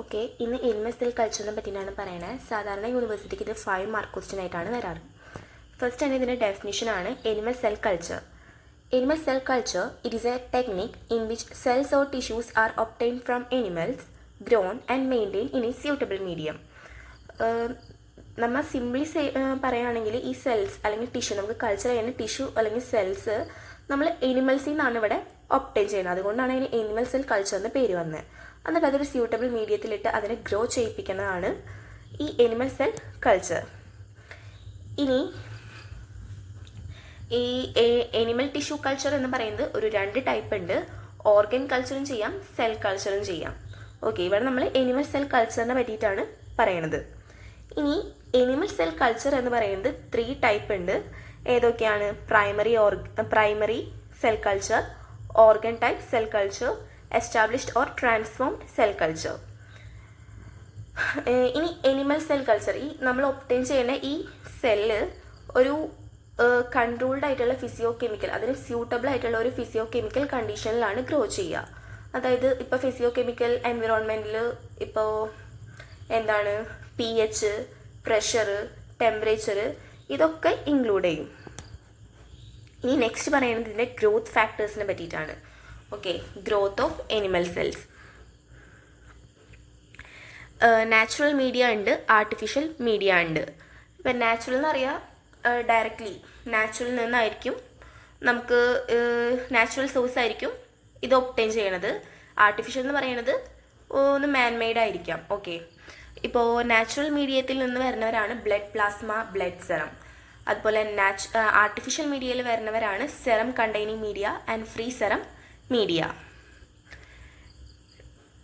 Okay, ഇന്ന് animal cell കൾച്ചറിനെ പറ്റിയാണ് പറയുന്നത്. സാധാരണ യൂണിവേഴ്സിറ്റിക്ക് ഇത് 5 മാർക്ക് ക്വസ്റ്റ്യൻ ആയിട്ടാണ് വരാറ്. ഫസ്റ്റ് തന്നെ ഇതിൻ്റെ ഡെഫിനിഷനാണ് animal cell culture. Animal cell culture, it is a technique in which cells or tissues are obtained from animals, grown and maintained in a suitable medium. നമ്മൾ സിംപ്ലി പറയുകയാണെങ്കിൽ ഈ സെൽസ് അല്ലെങ്കിൽ tissue, നമുക്ക് കൾച്ചർ ചെയ്യുന്ന tissue അല്ലെങ്കിൽ cells നമ്മൾ എനിമൽസിൽ നിന്നാണ് ഇവിടെ ഒപ്റ്റൈൻ ചെയ്യുന്നത്. അതുകൊണ്ടാണ് അതിന് എനിമൽ സെൽ കൾച്ചർ എന്ന് പേര് വന്നത്. എന്നിട്ട് അതൊരു സ്യൂട്ടബിൾ മീഡിയത്തിലിട്ട് അതിനെ ഗ്രോ ചെയ്യിപ്പിക്കുന്നതാണ് ഈ എനിമൽ സെൽ കൾച്ചർ. ഇനി ഈ എനിമൽ ടിഷ്യൂ കൾച്ചർ എന്ന് പറയുന്നത് ഒരു 2 ടൈപ്പ് ഉണ്ട്. ഓർഗൻ കൾച്ചറും ചെയ്യാം, സെൽ കൾച്ചറും ചെയ്യാം. ഓക്കെ, ഇവിടെ നമ്മൾ എനിമൽ സെൽ കൾച്ചറിനെ പറ്റിയിട്ടാണ് പറയണത്. ഇനി എനിമൽ സെൽ കൾച്ചർ എന്ന് പറയുന്നത് 3 ടൈപ്പ് ഉണ്ട്. ഏതൊക്കെയാണ്? Primary cell culture, organ type cell culture, established or transformed cell culture. ഇനി എനിമൽ സെൽ കൾച്ചർ, ഈ നമ്മൾ ഒപ്റ്റൈൻ ചെയ്യുന്ന ഈ സെല്ല് ഒരു കൺട്രോൾഡ് ആയിട്ടുള്ള ഫിസിയോ കെമിക്കൽ, അതിന് സ്യൂട്ടബിൾ ആയിട്ടുള്ള ഒരു ഫിസിയോ കെമിക്കൽ കണ്ടീഷനിലാണ് ഗ്രോ ചെയ്യുക. അതായത് ഇപ്പോൾ ഫിസിയോ കെമിക്കൽ എൻവിറോൺമെൻറ്റിൽ ഇപ്പോൾ എന്താണ് pH, പ്രഷർ, ടെമ്പറേച്ചർ ഇതൊക്കെ ഇൻക്ലൂഡ് ചെയ്യും. ഇനി നെക്സ്റ്റ് പറയുന്നത് ഇതിൻ്റെ ഗ്രോത്ത് ഫാക്ടേഴ്സിനെ പറ്റിയിട്ടാണ്. Okay, growth of animal cells. Natural media ഉണ്ട്, ആർട്ടിഫിഷ്യൽ മീഡിയ ഉണ്ട്. ഇപ്പം നാച്ചുറൽ എന്ന് പറയാം, ഡയറക്റ്റ്ലി നാച്ചുറൽ നിന്നായിരിക്കും നമുക്ക്, നാച്ചുറൽ സോഴ്സ് ആയിരിക്കും ഇത് ഒപ്റ്റൈൻ ചെയ്യണത്. ആർട്ടിഫിഷ്യൽ എന്ന് പറയുന്നത് ഒന്ന് മാൻമെയ്ഡ് ആയിരിക്കാം. ഓക്കെ, ഇപ്പോൾ നാച്ചുറൽ മീഡിയത്തിൽ നിന്ന് വരുന്നവരാണ് ബ്ലഡ് പ്ലാസ്മ, ബ്ലഡ് സെറം. അതുപോലെ ആർട്ടിഫിഷ്യൽ മീഡിയയിൽ വരുന്നവരാണ് serum containing media and free serum media.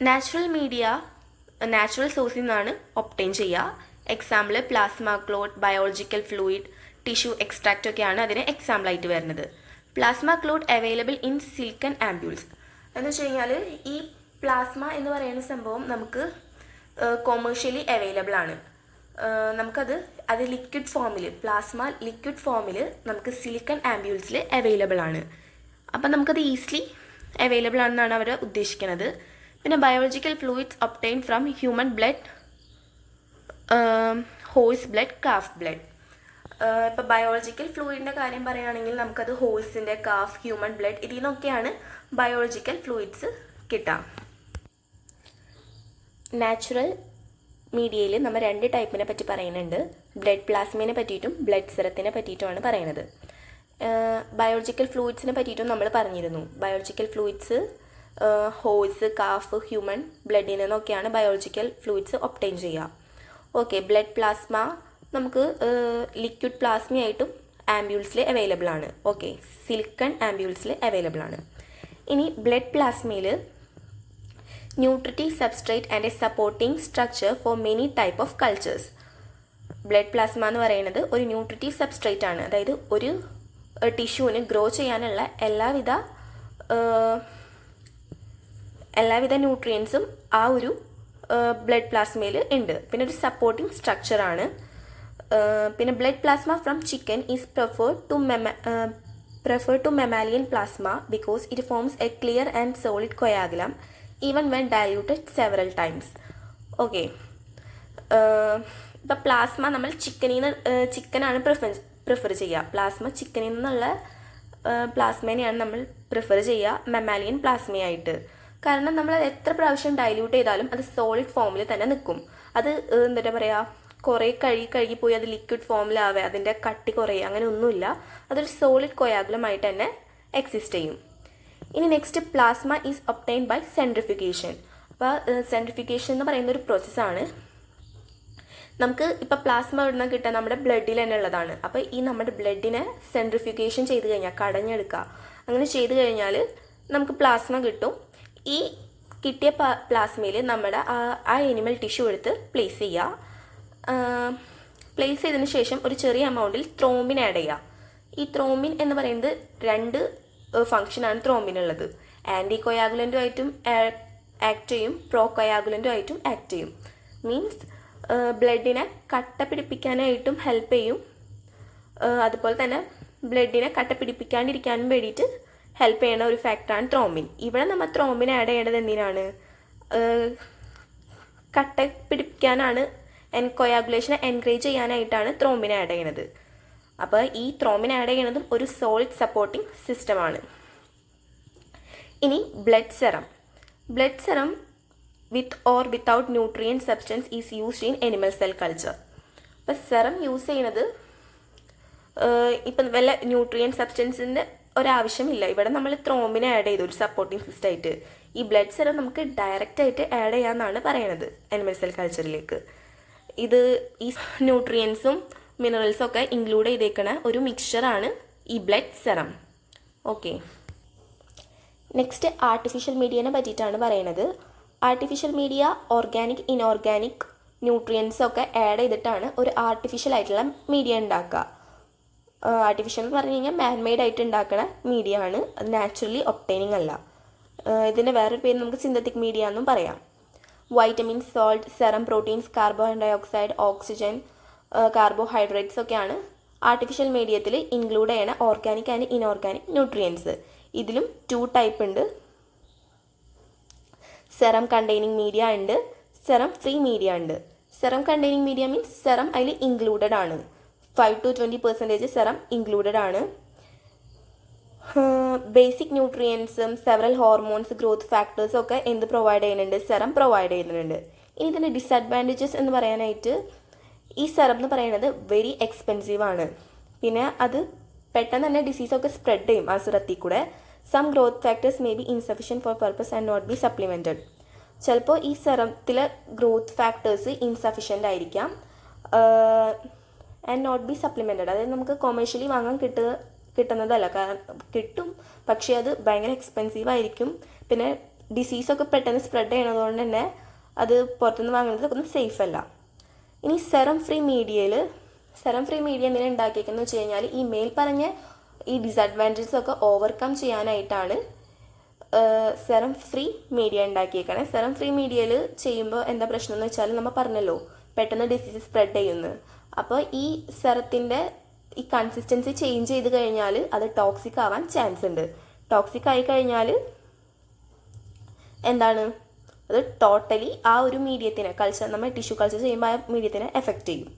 Natural media natural സോഴ്സിൽ നിന്നാണ് ഒപ്റ്റൈൻ ചെയ്യുക. Example plasma clot, biological fluid, tissue extract ഒക്കെയാണ് അതിന് എക്സാമ്പിളായിട്ട് വരുന്നത്. Plasma clot available in silicon ആംബ്യൂൾസ് എന്ന് വെച്ച് കഴിഞ്ഞാൽ ഈ പ്ലാസ്മ എന്ന് പറയുന്ന സംഭവം നമുക്ക് കൊമേഴ്ഷ്യലി അവൈലബിൾ ആണ്. അത് ലിക്വിഡ് ഫോമിൽ, പ്ലാസ്മ ലിക്വിഡ് ഫോമിൽ നമുക്ക് സിലിക്കൺ ആംബ്യൂൾസിൽ അവൈലബിൾ ആണ്. അപ്പം നമുക്കത് ഈസിലി അവൈലബിൾ ആണെന്നാണ് അവർ ഉദ്ദേശിക്കുന്നത്. പിന്നെ biological fluids obtain from human blood, horse blood, calf blood. ഇപ്പോൾ ബയോളജിക്കൽ ഫ്ലൂയിഡിൻ്റെ കാര്യം പറയുകയാണെങ്കിൽ നമുക്കത് ഹോഴ്സിൻ്റെ, കാഫ്, ഹ്യൂമൻ ബ്ലഡ് ഇതിൽ നിന്നൊക്കെയാണ് ബയോളജിക്കൽ ഫ്ലൂയിഡ്സ് കിട്ടുക. നാച്ചുറൽ മീഡിയയിൽ നമ്മൾ 2 ടൈപ്പിനെ പറ്റി പറയുന്നുണ്ട്. ബ്ലഡ് പ്ലാസ്മയെ പറ്റിയിട്ടും ബ്ലഡ് സെറത്തിനെ പറ്റിയിട്ടുമാണ് പറയുന്നത്. ബയോളജിക്കൽ ഫ്ലൂയിഡ്സിനെ പറ്റിയിട്ടും നമ്മൾ പറഞ്ഞിരുന്നു. Biological fluids horse, calf, human ബ്ലഡിൽ നിന്നൊക്കെയാണ് ബയോളജിക്കൽ ഫ്ലൂയിഡ്സ് ഒപ്റ്റൈൻ ചെയ്യുക. ഓക്കെ, ബ്ലഡ് പ്ലാസ്മ നമുക്ക് ലിക്വിഡ് പ്ലാസ്മയായിട്ടും ആംബ്യൂൾസിൽ അവൈലബിൾ ആണ്. ഓക്കെ, സിലിക്കൺ ആംബ്യൂൾസിൽ അവൈലബിൾ ആണ്. ഇനി ബ്ലഡ് പ്ലാസ്മയിൽ nutritive substrate and a supporting structure for many type of cultures. Blood plasma എന്ന് പറയുന്നത് ഒരു ന്യൂട്രിറ്റീവ് സബ്സ്ട്രേറ്റ് ആണ്. അതായത് ഒരു ടിഷ്യൂവിന് ഗ്രോ ചെയ്യാനുള്ള എല്ലാവിധ ന്യൂട്രിയൻസും ആ ഒരു ബ്ലഡ് പ്ലാസ്മയിൽ ഉണ്ട്. പിന്നെ ഒരു സപ്പോർട്ടിംഗ് സ്ട്രക്ചറാണ്. പിന്നെ blood plasma from chicken is preferred to mammalian plasma because it forms a clear and solid coagulum even when diluted several times. Okay, ഇപ്പോൾ പ്ലാസ്മ നമ്മൾ ചിക്കനാണ് പ്രിഫർ ചെയ്യുക. പ്ലാസ്മ ചിക്കനിൽ നിന്നുള്ള പ്ലാസ്മേനെയാണ് നമ്മൾ പ്രിഫർ ചെയ്യുക മെമാലിയൻ പ്ലാസ്മയായിട്ട്. കാരണം നമ്മൾ എത്ര പ്രാവശ്യം ഡൈല്യൂട്ട് ചെയ്താലും അത് സോളിഡ് ഫോമിൽ തന്നെ നിൽക്കും. അത് എന്താ പറയുക, കുറേ കഴുകിപ്പോയി അത് ലിക്വിഡ് ഫോമിലാവേ, അതിൻ്റെ കട്ടി കുറയുക, അങ്ങനെ ഒന്നുമില്ല. അതൊരു സോളിഡ് കൊയാഗുലമായിട്ട് തന്നെ എക്സിസ്റ്റ് ചെയ്യും. ഇനി next, plasma is obtained by centrifugation. അപ്പോൾ സെൻട്രിഫിക്കേഷൻ എന്ന് പറയുന്ന ഒരു പ്രോസസ്സാണ്. നമുക്ക് ഇപ്പോൾ പ്ലാസ്മ എവിടുന്ന കിട്ടുക, നമ്മുടെ ബ്ലഡിൽ തന്നെ ഉള്ളതാണ്. അപ്പോൾ ഈ നമ്മുടെ ബ്ലഡിനെ സെൻട്രിഫിക്കേഷൻ ചെയ്ത് കഴിഞ്ഞാൽ, കടഞ്ഞെടുക്കുക, അങ്ങനെ ചെയ്ത് കഴിഞ്ഞാൽ നമുക്ക് പ്ലാസ്മ കിട്ടും. ഈ കിട്ടിയ പ്ലാസ്മയിൽ നമ്മുടെ ആ എനിമൽ ടിഷ്യൂ എടുത്ത് പ്ലേസ് ചെയ്യുക. പ്ലേസ് ചെയ്തതിന് ശേഷം ഒരു ചെറിയ എമൗണ്ടിൽ ത്രോംബിൻ ആഡ് ചെയ്യുക. ഈ ത്രോംബിൻ എന്ന് പറയുന്നത് 2 ഫങ്ഷനാണ് ത്രോംബിനുള്ളത്. ആൻറ്റി കൊയാഗുലൻറ്റുമായിട്ടും ആക്ട് ചെയ്യും, പ്രോ കൊയാഗുലൻറ്റുമായിട്ടും ആക്ട് ചെയ്യും. മീൻസ് ബ്ലഡിനെ കട്ട പിടിപ്പിക്കാനായിട്ടും ഹെൽപ്പ് ചെയ്യും. അതുപോലെ തന്നെ ബ്ലഡിനെ കട്ട പിടിപ്പിക്കാണ്ടിരിക്കാനും വേണ്ടിയിട്ട് ഹെൽപ്പ് ചെയ്യുന്ന ഒരു ഫാക്ടറാണ് ത്രോംബിൻ. ഇവിടെ നമ്മൾ ത്രോംബിൻ ആഡ് ചെയ്യേണ്ടത് എന്തിനാണ്? കട്ട പിടിപ്പിക്കാനാണ് കൊയാഗുലേഷനെ എൻകറേജ് ചെയ്യാനായിട്ടാണ് ത്രോംബിൻ ആഡ് ചെയ്യണത്. അപ്പോൾ ഈ ത്രോംബിൻ ആഡ് ചെയ്യണതും ഒരു സോളിഡ് സപ്പോർട്ടിംഗ് സിസ്റ്റമാണ്. ഇനി blood serum with or without nutrient substance is used in animal cell culture. അപ്പോൾ സെറം യൂസ് ചെയ്യണത് ഇപ്പം വല്ല ന്യൂട്രിയൻ സബ്സ്റ്റൻസിൻ്റെ ഒരാവശ്യമില്ല. ഇവിടെ നമ്മൾ ത്രോംബിനെ ആഡ് ചെയ്തു ഒരു സപ്പോർട്ടിംഗ് സിസ്റ്റമായിട്ട്. ഈ ബ്ലഡ് സെറം നമുക്ക് ഡയറക്റ്റായിട്ട് ആഡ് ചെയ്യാമെന്നാണ് പറയണത് അനിമൽ സെൽ കൾച്ചറിലേക്ക്. ഇത് ഈ ന്യൂട്രിയൻസും മിനറൽസും ഒക്കെ ഇൻക്ലൂഡ് ചെയ്തേക്കണ ഒരു മിക്സ്ചറാണ് ഈ blood serum. Okay, next artificial മീഡിയനെ പറ്റിയിട്ടാണ് പറയണത്. ആർട്ടിഫിഷ്യൽ മീഡിയ ഓർഗാനിക് ഇൻഓർഗാനിക് ന്യൂട്രിയൻസൊക്കെ ആഡ് ചെയ്തിട്ടാണ് ഒരു ആർട്ടിഫിഷ്യൽ ആയിട്ടുള്ള മീഡിയ ഉണ്ടാക്കുക. ആർട്ടിഫിഷ്യൽ എന്ന് പറഞ്ഞു കഴിഞ്ഞാൽ മാൻമെയ്ഡ് ആയിട്ട് ഉണ്ടാക്കുന്ന മീഡിയ ആണ്, അത് നാച്ചുറലി ഒപ്റ്റൈനിങ് അല്ല. ഇതിൻ്റെ വേറൊരു പേര് നമുക്ക് സിന്തറ്റിക് മീഡിയ എന്നും പറയാം. Vitamin, salt, serum, proteins, carbon dioxide, oxygen, carbohydrates ഒക്കെയാണ് ആർട്ടിഫിഷ്യൽ മീഡിയത്തിൽ ഇൻക്ലൂഡ് ചെയ്യണ ഓർഗാനിക് ആൻഡ് ഇൻഓർഗാനിക് ന്യൂട്രിയൻസ്. ഇതിലും 2 ടൈപ്പ് ഉണ്ട്. സെറം കണ്ടെയ്നിങ് മീഡിയ ഉണ്ട്, സെറം ഫ്രീ മീഡിയ ഉണ്ട്. Serum containing media means serum അതിൽ ഇൻക്ലൂഡഡ് ആണ്. 5 to 20% സെറം ഇൻക്ലൂഡഡ് ആണ്. ബേസിക് ന്യൂട്രിയൻസും സെവറൽ ഹോർമോൺസ്, ഗ്രോത്ത് ഫാക്ടേഴ്സും ഒക്കെ എന്ത് പ്രൊവൈഡ് ചെയ്യുന്നുണ്ട്? സെറം പ്രൊവൈഡ് ചെയ്യുന്നുണ്ട്. ഇനി ഇതിൻ്റെ ഡിസഡ്വാൻറ്റേജസ് എന്ന് പറയാനായിട്ട് ഈ സെറം എന്ന് പറയുന്നത് വെരി എക്സ്പെൻസീവ് ആണ്. പിന്നെ അത് പെട്ടെന്ന് തന്നെ ഡിസീസൊക്കെ സ്പ്രെഡ് ചെയ്യും ആ സിറത്തിൽ കൂടെ. Some growth factors may be insufficient for purpose and not be supplemented. ചിലപ്പോൾ ഈ സെറത്തിലെ ഗ്രോത്ത് ഫാക്ടേഴ്സ് ഇൻസഫിഷ്യൻ്റ് ആയിരിക്കാം ആൻഡ് നോട്ട് ബി സപ്ലിമെൻറ്റഡ്. അതായത് നമുക്ക് കൊമേഴ്ഷ്യലി വാങ്ങാൻ കിട്ടുന്നതല്ല. കാരണം കിട്ടും, പക്ഷേ അത് ഭയങ്കര എക്സ്പെൻസീവ് ആയിരിക്കും. പിന്നെ ഡിസീസൊക്കെ പെട്ടെന്ന് സ്പ്രെഡ് ചെയ്യണതുകൊണ്ട് തന്നെ അത് പുറത്തുനിന്ന് വാങ്ങുന്നത് ഒന്നും സേഫ് അല്ല. ഇനി സെറം ഫ്രീ മീഡിയ എന്തിനാണ് ഉണ്ടാക്കിയേക്കെന്ന് വെച്ച് കഴിഞ്ഞാൽ ഈ മേൽ പറഞ്ഞ ഈ ഡിസഡ്വാൻറ്റേജസ് ഒക്കെ ഓവർകം ചെയ്യാനായിട്ടാണ് സെറം ഫ്രീ മീഡിയ ഉണ്ടാക്കിയേക്കണേ. സെറം ഫ്രീ മീഡിയയിൽ ചെയ്യുമ്പോൾ എന്താ പ്രശ്നം എന്ന് വെച്ചാൽ നമ്മൾ പറഞ്ഞല്ലോ പെട്ടെന്ന് ഡിസീസ് സ്പ്രെഡ് ചെയ്യുന്നു. അപ്പോൾ ഈ സെറത്തിൻ്റെ ഈ കൺസിസ്റ്റൻസി ചേഞ്ച് ചെയ്ത് കഴിഞ്ഞാൽ അത് ടോക്സിക് ആവാൻ ചാൻസ് ഉണ്ട്. ടോക്സിക് ആയി കഴിഞ്ഞാൽ എന്താണ്, അത് ടോട്ടലി ആ ഒരു മീഡിയത്തിനെ നമ്മൾ ടിഷ്യൂ കൾച്ചർ ചെയ്യുമ്പോൾ ആ മീഡിയത്തിനെ എഫക്റ്റ് ചെയ്യും.